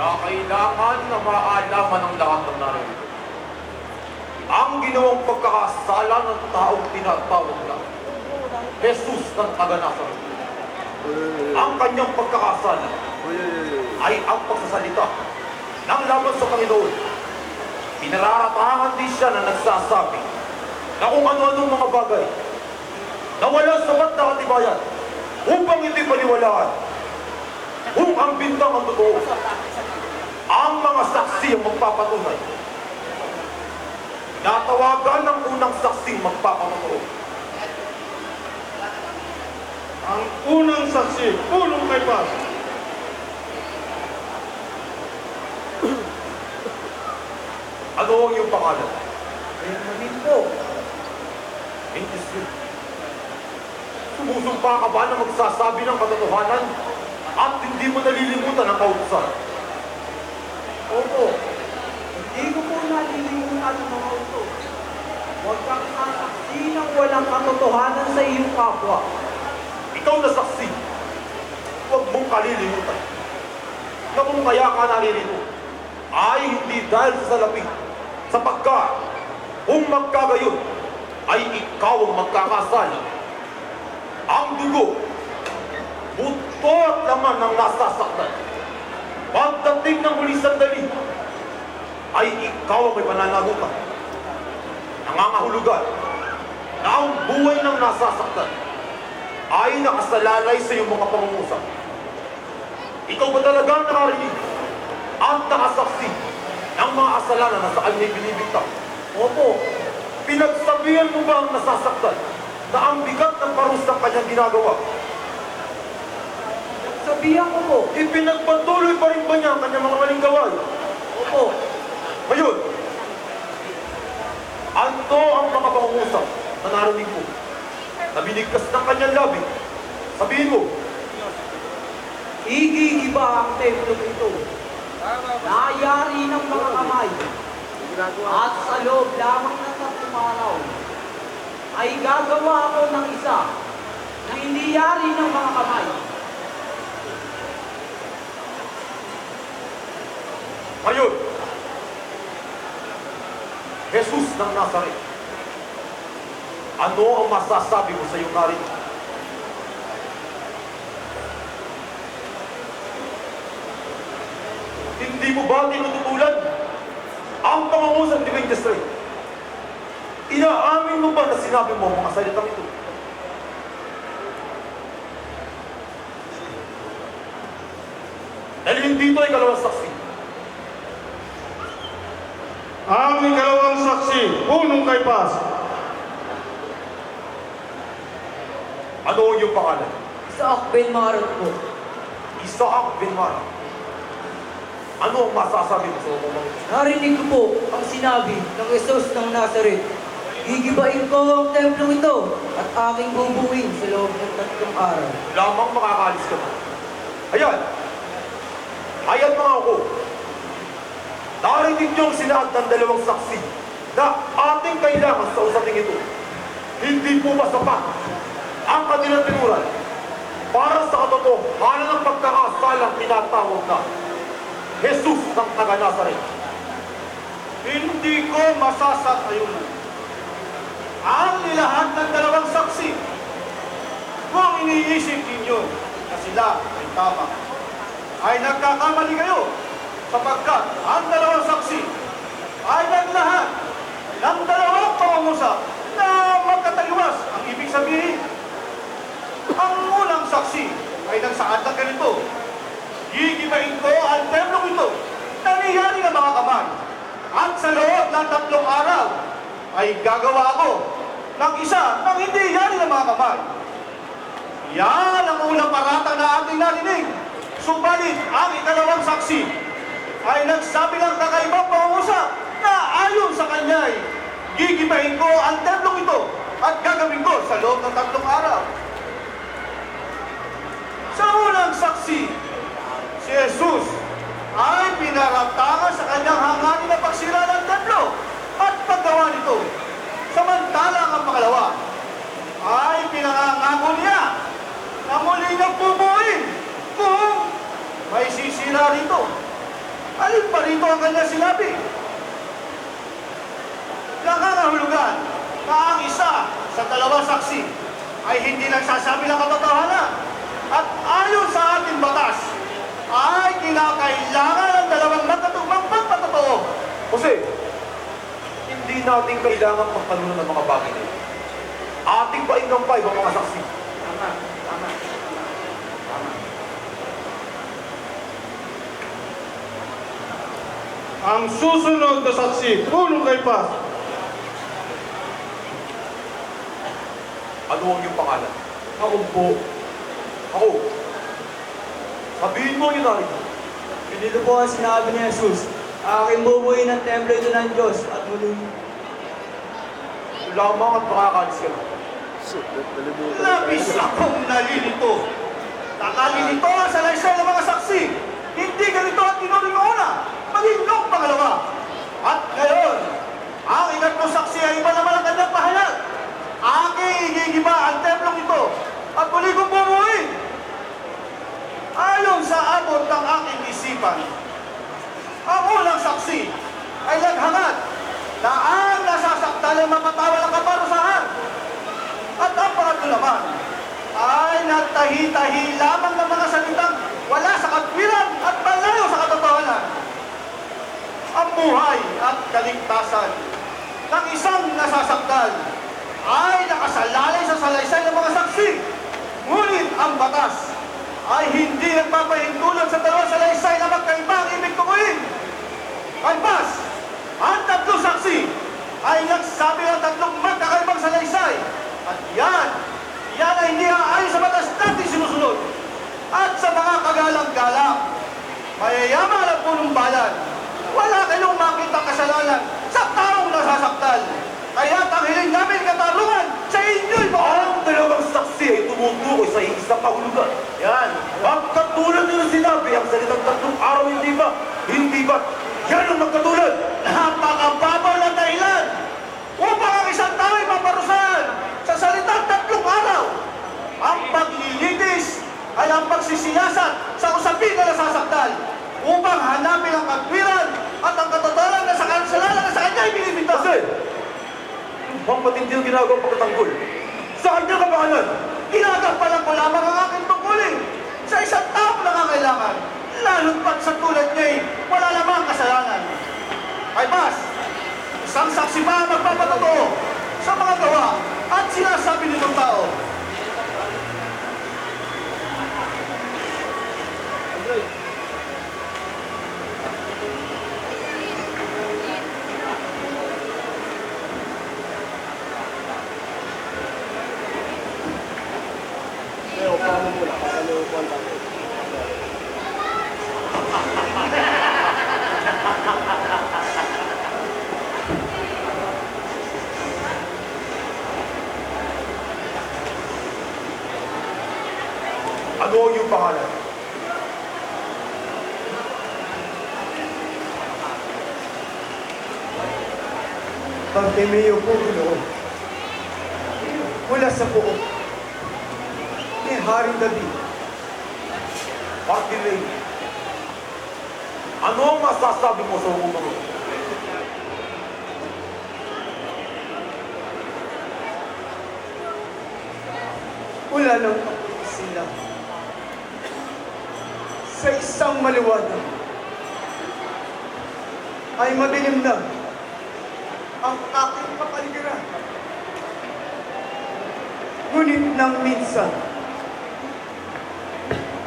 na kailangan na maalaman ng lahat ng narito. Ang ginawang pagkakasala ng taong tinatawag na Jesus ng taga-Nazaret. Ang kanyang pagkakasala ay ang pagsasalita ng laban sa Panginoon. Pinararatangan din siya na nagsasabi na kung ano-anong mga bagay na wala sapat na katibayan upang hindi paniwalaan kung ang bintang ang totoo. Ang mga saksi ang magpapatunay. Natawagan ng unang saksi magpapatotoo. Ang unang saksi, punong Kaypas. Ano ang iyong pangalan? Benjamin po. Benjamin. Sumusumpa ka ba na magsasabi ng katotohanan at hindi mo nalilimutan ang kautusan? Opo. Hindi ko po nalilimutan ang mga utos. Huwag kang sasaksi ng walang katotohanan sa iyong kapwa. Ikaw na saksi. Huwag mong kalilimutan na kung kaya ka naririto ay hindi dahil sa salapi, sapagkat kung magkagayon ay ikaw ang magkakasala. Ang dugo, buto at laman ng nasasaktan. Pagdating ng huli sandali, ay ikaw ang may pananagutan. Nangangahulugan na ang buhay ng nasasaktan ay nakasalalay sa iyong mga pangungusap. Ikaw ba talagang nakarinig at nakasaksi ng mga kasalanan na sa kanya'y binibintang? Opo. Pinagsabihan mo ba ang nasasaktan na ang bigat ng parus ng kanyang ginagawa? Sabihan ko po. Ipinagpatuloy pa rin ba niya ang kanyang mga maling gawain? Opo. Ngayon, ano ang mga pangungusap na narinig mo? Na binigkas ng kanyang labi? Sabihin mo, Igigiba ang templo ito. Nayari ng mga kamay. At sa loob lamang ng 3 araw ay gagawa ako ng isa na hindi yari ng mga kamay. ngayon, Jesus ng Nazaret, ano ang masasabi mo sa iyong narinig? Hindi mo ba tinututulan ang pangungusap ni Benjamin? Inaamin mo ba na sinabi mo ang mga salitang ito? Dahil hindi ito ay kalawang saksi. Ang ikalawang saksi, punong Kaypas. Ano ang iyong pangalan? Isaac Ben Marot po. Isaac Ben Mara. Ano ang masasabi mo sa mga ito? Narinig ko po ang sinabi ng Jesus ng Nazaret. Gigibain ko ang templong ito at aking bubuin sa loob ng 3 araw. Lamang makakalis ka na. Ayan! Ayan mga ako. Narinig niyong sinaad ng 2 saksi na ating kailangan sa usaping ito. Hindi po ba sapat ang kanilang tinuran para sa katotohanan ng pagkakasalang tinatawag na Jesus ng taga-Nazaret? Hindi ko masasakayunan ang nilahat ng 2 saksi. Kung iniisip ninyo na sila ay tama, ay nagkakamali kayo, sapagkat ang 2 saksi ay naglahat ng 2 pangungusap na magkataliwas. Ang ibig sabihin, ang unang saksi ay nagsaad ng ganito: gigibain ko ang templong ito na niyari ng mga kamay, at sa loob ng 3 araw ay gagawa ako ng isa ng hindi yari ng mga kamay. Yan ang unang paratang na ating narinig. Subalit ang ikalawang saksi ay nagsabi ng kakaibang pangungusap na ayon sa kanya ay gigibain ko ang templong ito at gagawin ko sa loob ng 3 araw. Sa unang saksi, si Jesus ay pinaratangan sa kanyang hangarin na pagsira ng templo at paggawa nito. Samantalang ang pangalawa ay pinangangako niya na muli niyang bubuin kung may sisira rito. Alin pa rito ang kanya sinabi? Nakangahulugan na ang isa sa dalawang saksi ay hindi nagsasabi ng katotohanan. At ayon sa ating batas, ay kinakailangan ng dalawang magpatotoo. Jose, hindi natin kailangan pagtalunan ng mga bagay na ito. Ating painggampay ang mga saksi. Tama, tama, tama, tama. Ang susunod na saksi, punong kay Paz. Ano ang iyong pangalan? Ako po. Ako. Sabihin mo yun narito. Ganito po ang sinabi ni Jesus. Aking bubuhin ng templo ito ng Diyos at muling Ito lamang at makakalis ka na. Labis akong nalilito. Nakalilito ang salaysay ng mga saksi. Hindi ganito ang tinuring mo una, maging yung pangalawa. At ngayon, ang ikatlong saksi ay iba naman ang kanyang pahayag. Aking igigiba ang templong ito at muli kong bubuhin. Ayon sa abot ng aking isipan, ang unang saksi ay naghangad na ang nasasaktan ay mapatawal ang kaparusahan. At ang pangatlo naman ay nagtahi-tahi lamang ng mga salitang wala sa katwiran at malayo sa katotohanan. Ang buhay at kaligtasan ng isang nasasaktan ay nakasalalay sa salaysay ng mga saksi. Ngunit ang batas ay hindi nagpapahintulot sa dalawang salaysay na magkaiba ang ibig tukuyin. Kalpas, ang tatlong saksi ay nagsabi ng tatlong magkakaibang salaysay. At yan ay hindi aayon sa batas natin sinusunod. At sa mga kagalang-galang, mayayaman ang punong bayan, wala kayong makitang kasalanan sa taong nasasaktan. Kaya tanghiling namin katarungan sa inyo'y Ang dalawang saksi ay tumutukoy sa isang kahulugan. Yan. Ang katulad nila sinabi, ang salitang tatlong araw hindi ba? Hindi ba? Yan ang magkatulad. Napakababaw na dahilan upang ang isang tao ay maparusahan sa salitang tatlong araw. Ang paglilitis ay ang pagsisiyasat sa usapin na nasasaktan upang hanapin ang katwiran at ang katotohanan na sa kasalanan na sa kanya ay binibintang. Kasi, ang matindi ang ginagawang pagtatanggol. Saan niya kapangalan? Ginagampalan ko lamang ang aking tungkulin sa isang taong nangangailangan, lalo't pat sa tulad niya'y wala lamang kasalanan. Ay mas, isang saksi pa ang magpapatotoo sa mga gawa at sinasabi nitong tao. Ano ang iyong pangalan? Bartimeo po, Ginoo. Mula sa buo ni Haring David. Bartilay. Ano ang masasabi mo sa umang ito? Mula ng sila sa isang maliwanag ay madilim na ang aking kapaligiran. Ngunit nang minsan,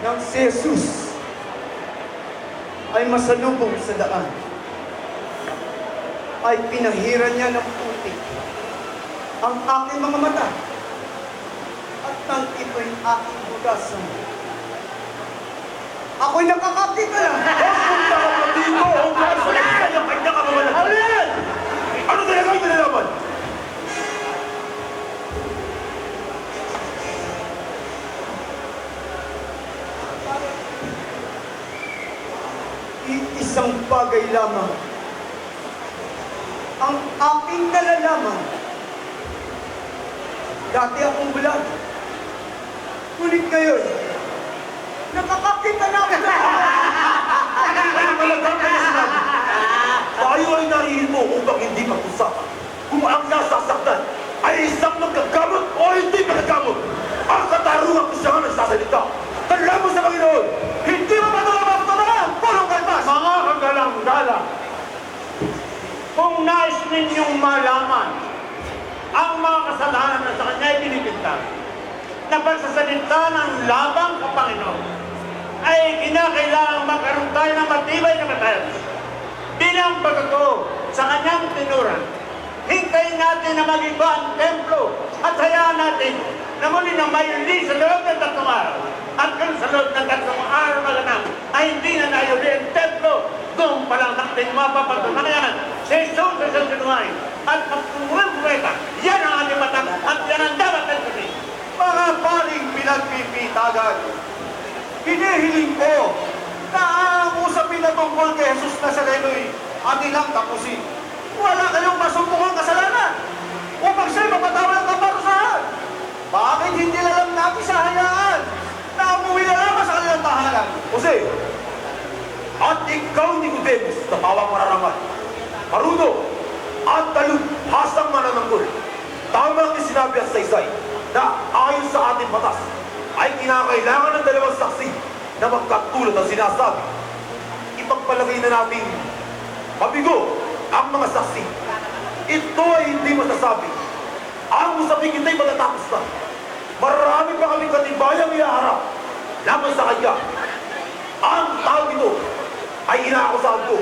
nang si Jesus ay masalubong sa daan, ay pinahiran niya ng putik ang aking mga mata at nang ito'y aking hugasan. Ako'y nakakakita na! Punta ka pa dito! Ang kasulatan ng kanya kamamalan! Ano yan? Ano talaga ang nilalaman? Iisang bagay lamang ang aking nalalaman. Dati akong bulag. Ngunit ngayon, nakakakita na ako. Ano talaga ang kanya Tayo ay narito upang hindi pag-usapan kung ang nasasaktan ay isang magkagamot o hindi magkagamot. Ang katarungan ko siya nga nagsasalita. Tala mo sa Panginoon! Hindi mo ba ito mapatunayan? Pulong kalpas! Mga kagalang-galang, kung nais ninyong malaman ang mga kasalanan na sa kanya ay pinipinta, na pagsasalita ng labang sa Panginoon, ay kinakailangan magkaroon tayo ng matibay na matayan. Bilang pagkatoo sa kanyang tinuran, hintayin natin na mag-iba ang templo at hayaan natin na muli na mayuli sa loob ng 3 araw. At kung sa loob ng 3 araw maganap ay hindi na nayuli ang templo, doon pa lang natin mapapatunayan si Jesus sa sinuhay. At pagtungurang pumeta, yan ang ating matang at yan ang dapat natin. Mga paring pinagpipitagan, hinihiling ko na ang usapin na tungkol kay Jesus Nazareno'y atin lang tapusin. Wala kayong masumpukang kasalanan upang siya'y mapatawad ng kaparusahan. Bakit hindi na lang natin siya hayaan na umuwi na lamang sa kanilang tahanan? Jose, at ikaw, Nicodemus, na tawang mararangal, maruno, at talubhasang manananggol. Tama ang sinabi at saysay na ayon sa ating batas ay kinakailangan ng 2 saksi na magkatulad ang sinasabi. Ipagpalagay na natin mabigo ang mga saksi. Ito ay hindi masasabi. Ang usapin kita'y matatapos na. Marami pa kaming katibayang iaharap laban sa kanya. Ang tao ito ay inaakusahan ko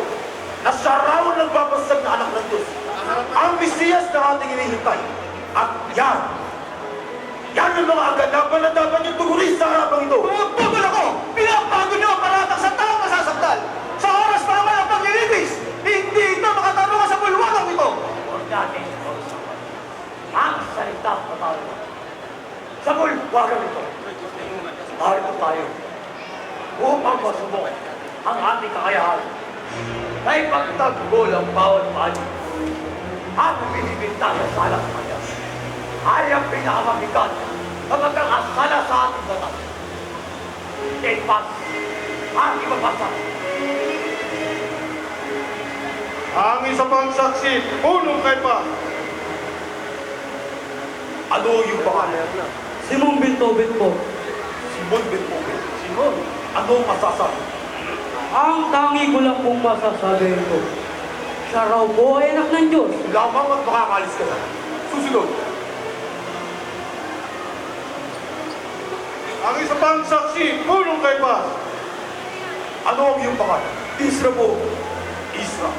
na siya raw ang nagbabasag na anak ng Diyos. Ang Mesiyas na ating inihintay. At yan ang mga aganapan na dapat niyong tugurin sa harapang ito. Pagpapal ako! Pinapago niyo ang paratang sa taong nasasaktan! Sa oras pa naman ang paglilibis! Hindi ito makatarungan sa bulwanang ito! Huwag natin pag-usapan ang salita ng katawan. Sa bulwagan ito, narito tayo upang masubok ang ating kakayahan na ipagtanggol ang bawat panig. Ang binibinta sa sala sa kanya ay ang pinakamabigat na magkakasala sa ating batas. Ipas ang ibabasa. Ang isa pang saksi, punong kay pa. Ano yung pangalan? Simon Bintobit po. Simon Benpoke. Simon, ano ang masasabi? Ang tangi ko lang pong masasabi ko. Siya raw po ay anak ng Diyos. Lamang at makakalis ka na. Susunod. Ang isa pang saksi, punong kay pa. Ano ang iyong pangalan? Isra po. Isra.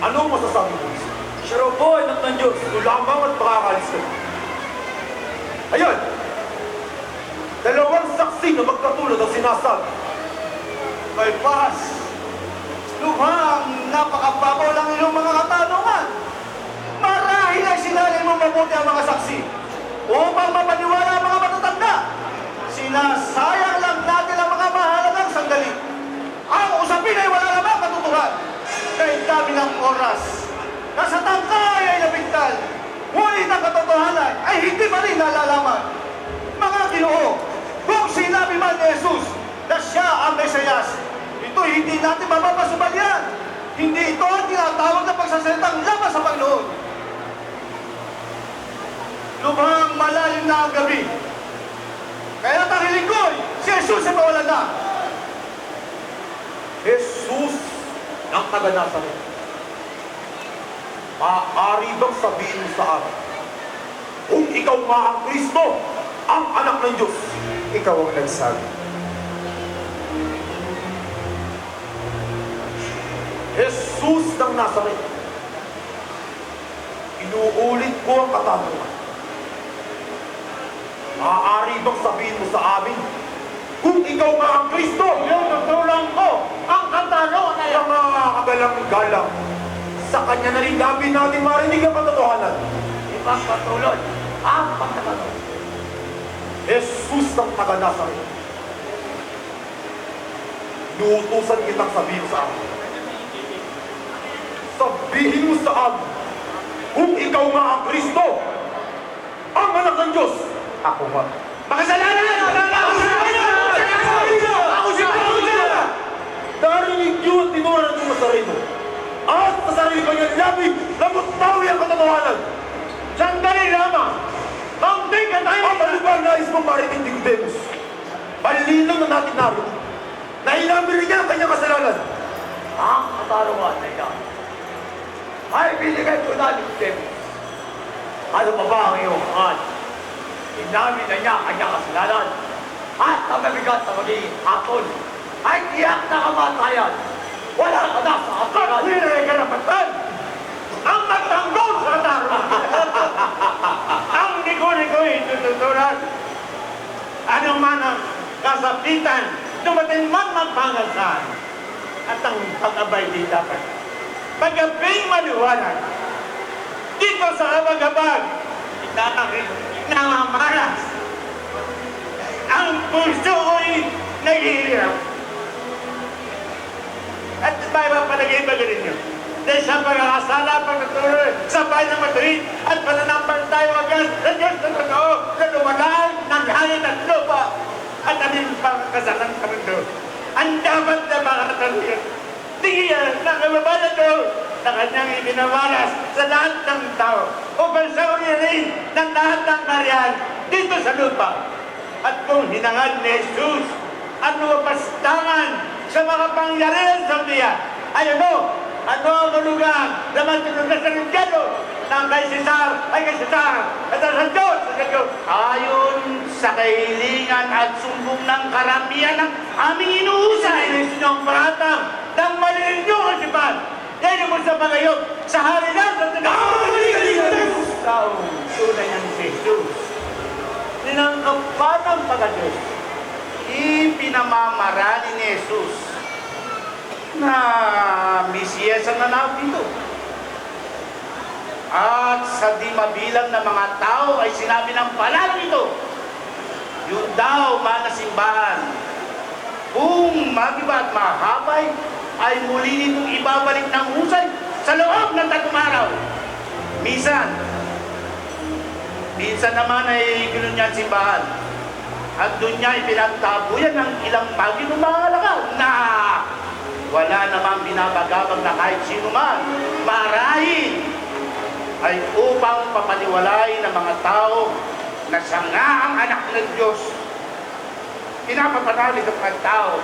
Ano ang masasabi mo, Isra? Siya raw po ay anak ng Diyos. Ito lamang at makakalis ka na. Ayan! 2 saksi na magkatulad ang sinasabi. Kay Paz, lubhang napakababaw lang iyong mga katanungan. Marahil ay sinalay mo mabuti ang mga saksi upang mapaniwala ang mga matatanda. Sinasayang lang natin ang mga mahalagang sandali. Ang usapin ay wala namang katutuhan. Kahit dami ng oras na sa tangkay ay nabigtal, ngunit ang katotohanan ay hindi pa rin nalalaman. Mga Ginoo, kung sinabi man ni Jesus na siya ang Mesiyas, ito hindi natin mapapasubalyan. Hindi ito ang tinatawag na pagsasalitang laban sa Panginoon. Lubhang malalim na ang gabi. Kaya tanghiling ko'y si Jesus ay mawalan na. Jesus ng taga-Nazaret. Maaari bang sabihin mo sa amin kung ikaw nga ang Kristo, ang anak ng Diyos? Ikaw ang nagsabi. Jesus ng Nazaret. Inuulit ko ang katanungan. Maaari bang sabihin mo sa amin kung ikaw nga ang Kristo? Yung tutulong ko ang katanungan na yan. Mga kagalang-galang, sa kanya na rin gabi natin marinig ang katotohanan. Ipagpatuloy ang pagtatanong. Jesus ng taga-Nazaret. Inuutusan kitang sabihin sa amin. Sabihin mo sa amin kung ikaw nga ang Kristo, ang anak ng Diyos. Ako ba? Makasalanan! Ako si Panginoon! Narinig niyo ang tinuran ng Nazareno at sa ng kanyang labi na mutawi ang katotohanan. Sandali lamang! Kaunting ka tayo! Ang malubang nais mong mariting Nicodemus. Palilinaw na natin naroon na inamin niya ang kanyang kasalanan. Ang katarungan na yan ay binigay ko na ni Nicodemus. Ano pa ba ang iyong hangal? Inamin na niya ang kanyang kasalanan at ang mabigat na magiging hakon ay tiyak na kamatayan. Wala ka na sa hatiran. Sino ay karapatan? Ang magtanggol sa katarungan! Ang ligo-ligo itututuran. Ano man ang kasapitan, dumating man magpangasahan. At ang pag-abay di dapat. Pagkabing maliwanag, dito sa habag-habag, namamaras. Ang puso ko'y naghihirap. At palagay ba ganin nyo? Dahil sa pagkakasala, pagkatuloy, sabay ng matuwid, at pananampalataya wagas sa Diyos na totoo, na lumalang ng hangin at lupa, at aning pagkasalan sa mundo. Ang dapat na makataluyan. Tingin ng kababayan doon na kanyang ibinamalas sa lahat ng tao upang sa rin ng lahat ng karyan dito sa lupa. At kung hinangad ni Jesus at lumapastangan sa mga pangyarihan sa niya, ay ano ang lugar na matulog na sa Rinjado ng kay Cesar ay kay Cesar at sa Diyos sa Diyos. Ayon sa kahilingan at sumbong ng karamihan ng aming inuusay. Ay sinyong paratang ng maliin nyo kasipan. Yan mo sa pagayok sa hari na sa taong tunay ng Jesus. Ninangkap pa ng pagka-Diyos. Ipinamamarani ni Jesus na Mesiyas ang nanawag dito. At sa di mabilang na mga tao ay sinabi ng palalang ito, yun daw man na simbahan, kung magiba at mahabay, ay muli nitong ibabalik ng husay sa loob ng 3 araw. Minsan naman ay gano'n niya simbahan. At doon niya ipinagtabuyan ng ilang bagyo ng mga alakal na wala namang binabagabang na kahit sino man. Marahil ay upang papaniwalay ng mga tao na siya nga ang anak ng Diyos. Pinapapanalig ang mga tao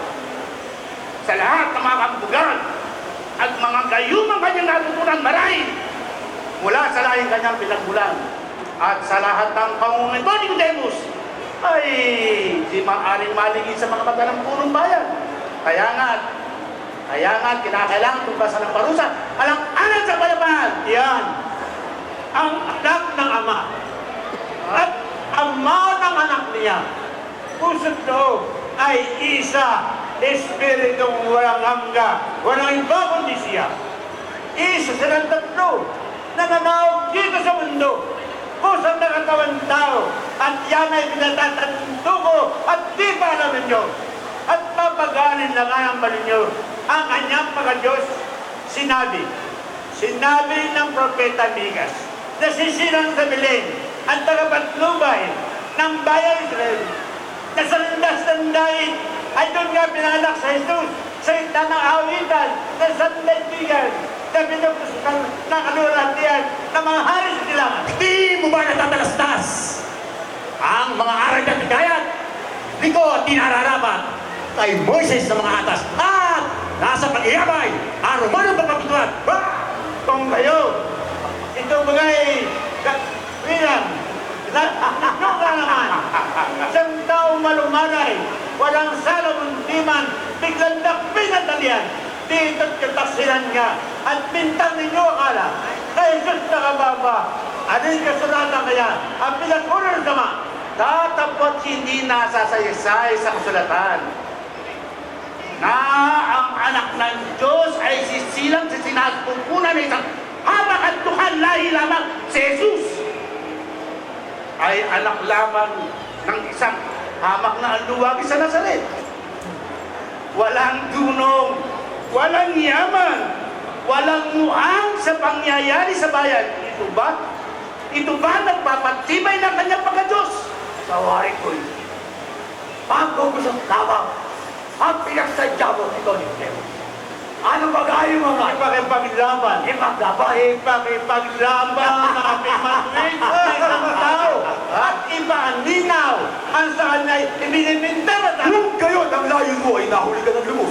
sa lahat ng mga kambugan at mga gayumang kanyang natutunan marahil mula sa lahing kanyang pinagmulan at sa lahat ng pangungunan ni Nicodemus ay di maaaring maligid sa mga mata ng punong bayan. Kaya nga kinakailangan tumpasan ng parusa alang-alang sa bayabaan. Yan ang anak ng ama at ama ng anak niya. Pusot loob ay isa, espiritong walang hangga, walang iba kundi siya. Isa silang tatlo na nanawag dito sa mundo. Pusang nakatawan tao at yan ay pinatatandugo at di pa alam ninyo. At papagalin na nga ang ninyo ang kanyang pagka-Diyos. Sinabi ng propeta Migas na sisilang sa Belen ang tagapatnubay ng bayan Israel na sa landas ng dahil ay doon nga pinanganak sa Jesus sa ita ng awitan na sandaigdigan na pinupusukan ng kalulatian ng mga hari sa silangan. Di mo ba natatalastas ang mga aral ng hikayat? Di ko tinararapat kay Moises sa mga atas at nasa pag-iabay ang Romanong pagpapituan. Kung kayo, ito bagay bilang nung ka naman, isang taong malumanay, walang salamuntiman, biglang dakpin ang talian, dito't kataksilan nga, at bintang ninyo akala, na Jesus na kababa, anong kasulatan kaya, ang pinagkunan sama, Tatapot hindi nasasaysay sa kasulatan na ang anak ng Diyos ay sisilang sa sinaspupunan ng isang hamak at tukan lahi lamang si Jesus ay anak lamang ng isang hamak na anduwagi sa Nazaret. Walang dunong, walang yaman, walang muang sa pangyayari sa bayan. Ito ba nagpapatibay ng kanyang pagka-Diyos? Sa wari ko'y bago ko sa lamang ang pinagsadya mo ito ni Nicodemus. Ano ba kayo mga Ipakipaglaban. Ipakipaglaban ng ating matuwid sa isang tao. At iba ang ninaw. Ang sa kanya ay ibinibinta na tayo. Kung gayon ang layo mo ay nahuli ka ng lubos,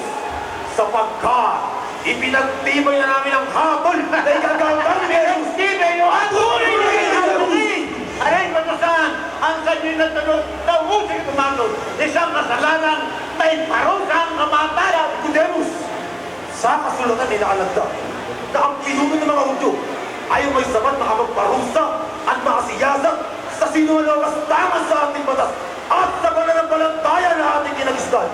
sapagkat ipinagtibay na namin ang habol na igagawang ni Jesus. Tibe yung hatuloy na hatuloy. Aray, matusan, ang kanyang natanong na usig tumatod. Isang kasalanan may parusang kamatayan. Nicodemus, sa kasulatan ay nakalagda na ang pinuno ng mga Hudyo ay may sapat na kapagparusa at makasiyasat sa sino man ang kastaman sa ating batas at sa pananampalataya na ating kinagistan.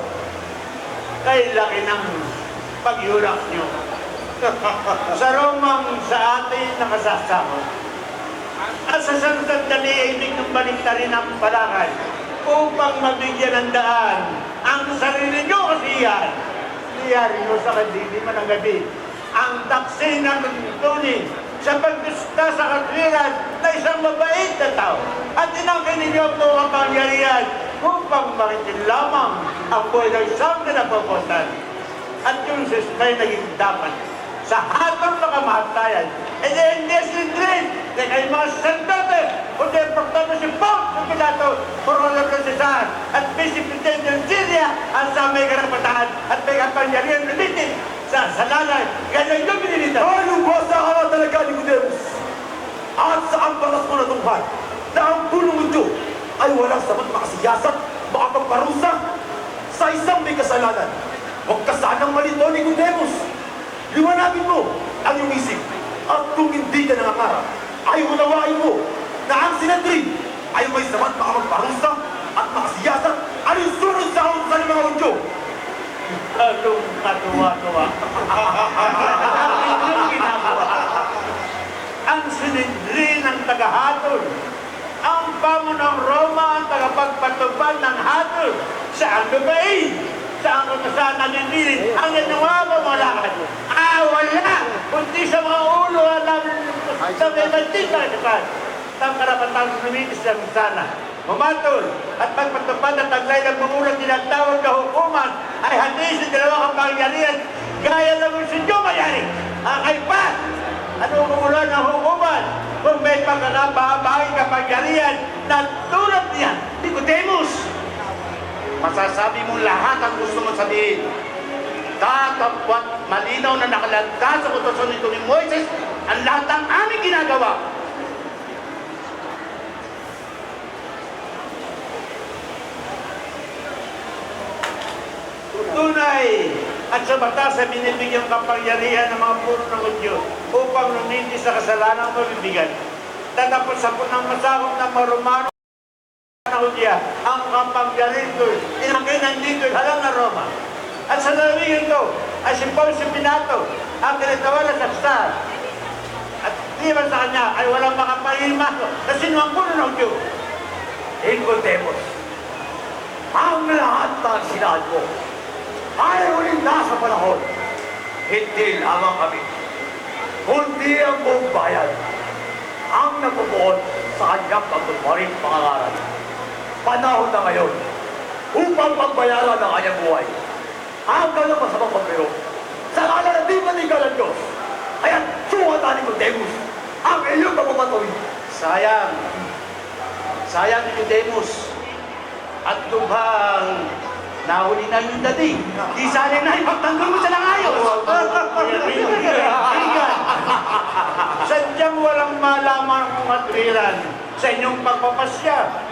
Kay laki ng pagyulak nyo. Sa Romang sa atin nakasasama. At sa sandali ay biglang baliktarin ang palakad upang mabigyan ng daan ang sarili nyo kasiyahan. Niyari nyo sa kadiliman ng gabi ang taksi ng tuntunin sa pagdusta sa katwiran na isang mabait na tao at inangkin ninyo po ang pangyarihan upang makitin lamang ang buhay ng isang napapuntan. At yung sistay naging dapat sa hatong na kamatayan. E di hindi sinidrin na kayo mga sandote o di portado si Paul ng Pilato Corona Procesar at Vice President ng Syria ang sa may karapatahan at may kapangyarihan lumitin sa salanan. Ganyan yung pinilitan. Ano ba sa ala talaga ni Nicodemus? At sa ang batas mo natunghan na ang punong Hudyo ay walang sapat makasiyasat, makapagparusa sa isang may kasalanan. Huwag ka sanang malito, Nicodemus. Liwanagin mo ang iyong isip. At kung hindi ka nangangarap, ay unawain mo na ang Sinedrin ay may sapat makapagparusa at makasiyasat alinsunod sa utusan ng mga Hudyo. Anong katuwa-tuwa? Ang ginagawa. Ang Sinedrin ng tagahatol. Ang pamunang Roma ang tagapagpatupad ng hatol. Saan babae? Saan ko saan naninilit ang ginawa mo mga lakad? Wala! Kundi sa mga ulo namin sa may banting na kasipan. Ang karapatang lumitis lang sana. Mamatol at magpatupad at taglay ng pangulang tinatawag na hukuman ay handi sa dalawang kapangyarihan gaya ng Monsignor Mayari. Ang kaipat! Ano umulan ng hukuman kung may pagkakabahaging kapangyarihan na tulad niya, Nicodemus? Masasabi mo lahat ang gusto mong sabihin. Tatapwat malinaw na nakalagda sa utosan nito ni Moises ang lahat ng aming ginagawa. Tunay at sa batas ay binibigyang kapangyarihan ng mga puro ng Hudyo upang lumindi sa kasalanan o mabibigan. Tatapos sa punang masakop ng mga Romano na Hudya, ang kapangyarihan ito, inakinan dito halang na Roma. At sa lalawigan ito ay si Paul si Pilato, ang kinitawan na saksar. At di ba sa kanya ay walang makapahilmaso na sino ang puno ng Hudyo. Nicodemus, ang lahat ng sinaad mo ay ulit nasa panahon. Hindi lamang kami, kundi ang buong bayan ang nagbubuod sa kanyang pagtuparing pangangaral. Panahon na ngayon upang pagbayaran ang kanyang buhay. Ang ganang masamang pagpiro sa kala na di manigal ang Diyos. Kaya suwata ni Nicodemus ang iyong pagpapatuloy. Sayang. Sayang ni Nicodemus. At lubhang nahuli na yung dati. Di sana na ipagtanggol mo sa langayos. Sadyang walang malaman kung matwiran sa inyong pagpapasya.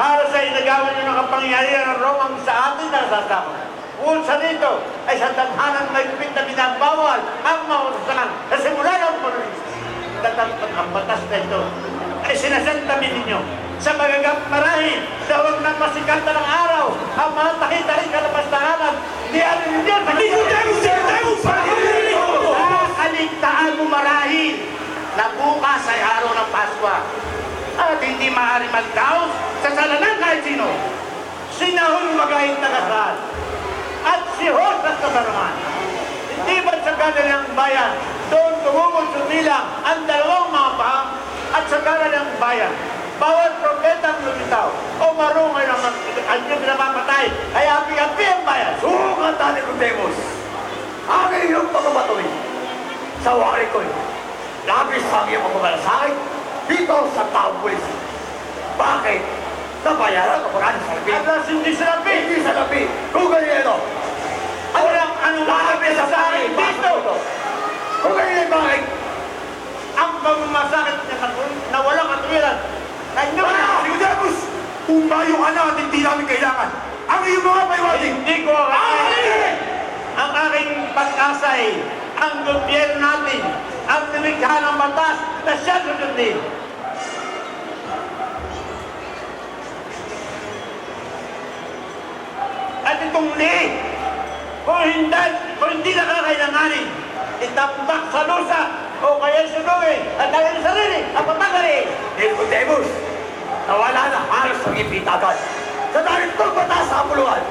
Halos ay nagawa nyo ng kapangyarihan ng Romang sa atin na sasama. Kung sa dito ay sa tadhanang nagpit na binabawal ang mga utusan na simula ng panolis. Tatapos ang batas na ito ay sinasantabi ninyo sa magagang marahil sa huwag ng masikata ng araw ang mga tahi-tahi kalapastahanan ni Arin Dios. Kaligtaan mo marahil na bukas ay araw ng Paskwa at hindi maaari magdaos sa salanan kahit sino. Sinahon magahit na kasal at si Hosas kasarangan. Hindi ba sa kanilang bayan doon tumungod sumilang ang dalawang mga pahang at sa kanilang bayan bawat propetang lumitaw o marungay ng kanyang pinapapatay ay api-api ang bayan. Sukata ni Nicodemus, Ang iyong pagkabatoy sa wari ko'y labis ang iyong pagkamalasakit dito sa taong pulis. Bakit? Nabayaran ka pa nga sa labi? Alas, hindi sa labi! Hindi sa labi! Kung ganyan ito! Walang anuman sa sa akin dito! Kung ganyan bakit? Ang pagmamasakit niya na walang katwiran. Kanyo na! Nicodemus! Umayo ka na at hindi namin kailangan ang iyong mga paiwating! Hindi ko ang aking pag-asa ay ang gobyerno natin, ang nilikha ng batas na siya susundin. At itong ni, kung hindi nakakailanganin, itambak sa lusa o kaya sunugin at dahil sarili ang patagarin. Nicodemus! Nawala na halos ang ipitagan sa dahil kong batas sa kapuluhan.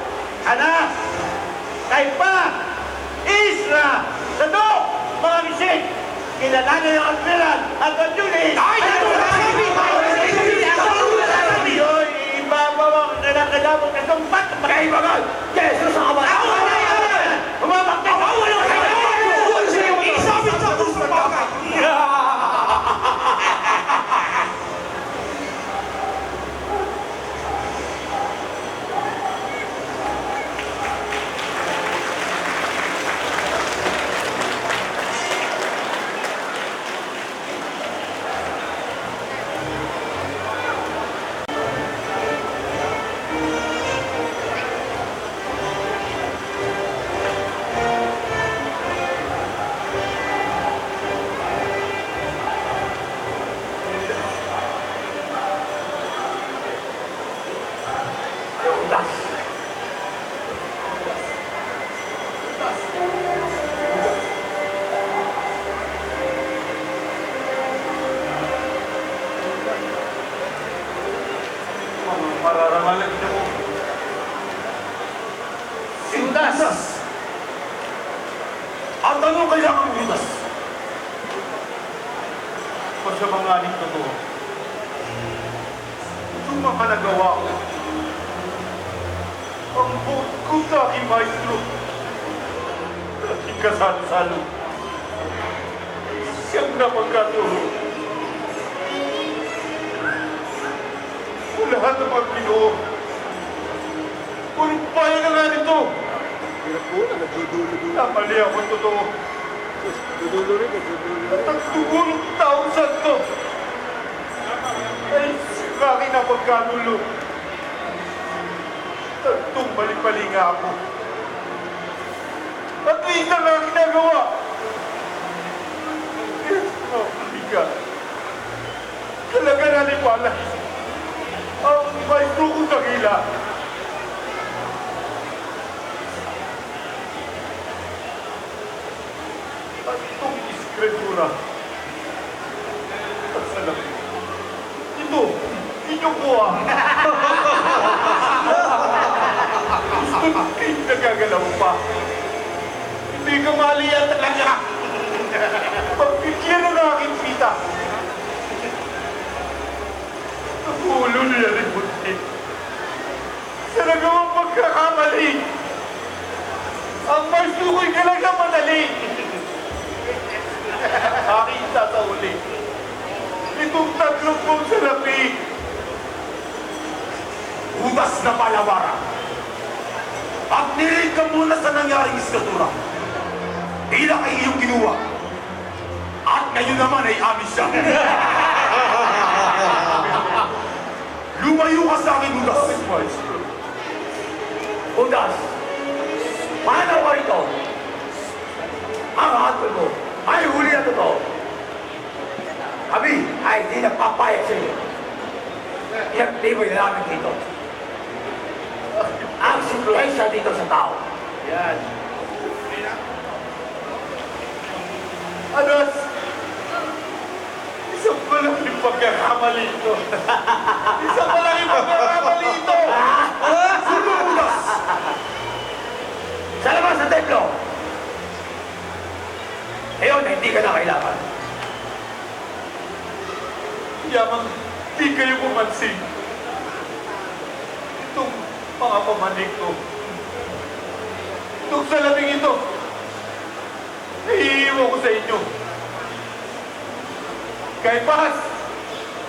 Anak, Kaypa, Isra, Sadok, mga bisit, kilalanin ang Admiral at ang Julis. Yoy, ibabaw ang nalakadabot na tumpat. Kaibagal! Jesus ang kabataan! Ako na yan! Humabak na! Ako wala ka yan! Isabit sa gusto na bakit? Mararamalan niyo ko. Judas! Ang tanong kailangan mo, Judas. Masamangaling totoo. Itong mga nagawa ko, ang buot ko sa aking maestro, aking kasalo-salo, siyang napagkaturo. Sa lahat ng mga Ginoo, punong payo na nga nito. Namali ako totoo. At ang tugulong taong santo ay sukaki na pagkanulo. At tumbali-bali nga ako. At isa nga ginagawa. Oh, biga. Talaga nalipala. Ang maestro kong dakila. At itong iskretura. At sa labi. Ito, inyo ko ah. Gusto kayo nagagalaw pa. Hindi ka maliyan talaga. Pagpigyan ng aking pita. Nakulo niya rin buntin. Sa nagawang pagkakamali. Ang maestro ko'y kailangan madali. Aking sasauli. Itong tatlong pong salapi. Judas na palawara. Pagnilig ka muna sa nangyaring iskatura. Tila kay iyong kinuha. At ngayon naman ay amin siya. Lumayo ka sa akin, Judas. Judas! Paano ka rito? Ang hatol mo ay huli na totoo. Kami ay di nagpapayag sa iyo. Inaktiboy na namin dito. Ang simpluensya dito sa tao. Yan. Anas! Isang malaking pagkakamali ito. Isang malaking pagkakamali ito! Sino, Judas? Sa labas ng templo! Ngayon, hindi ka na kailangan. Yamang di kayo pumansin. Itong mga pamanik ko. Itong salabing ito. iiwan ko sa inyo. Kay Paz,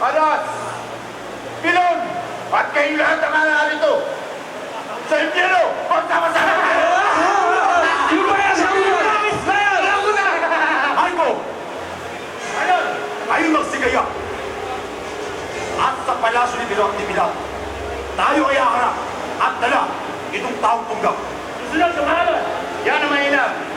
Alas, Pilon, at kayong lahat ng mga narito. Sa impyerno, magsama-sama kayo! Yung ba yan sa ulo? Marco! Ayan! Kayo magsigaya! At sa palasyo ni Bilo Actividad, tayo ay haharap at dala itong taong tunggak. Susunod sa pangalan. Yan ang mahirap.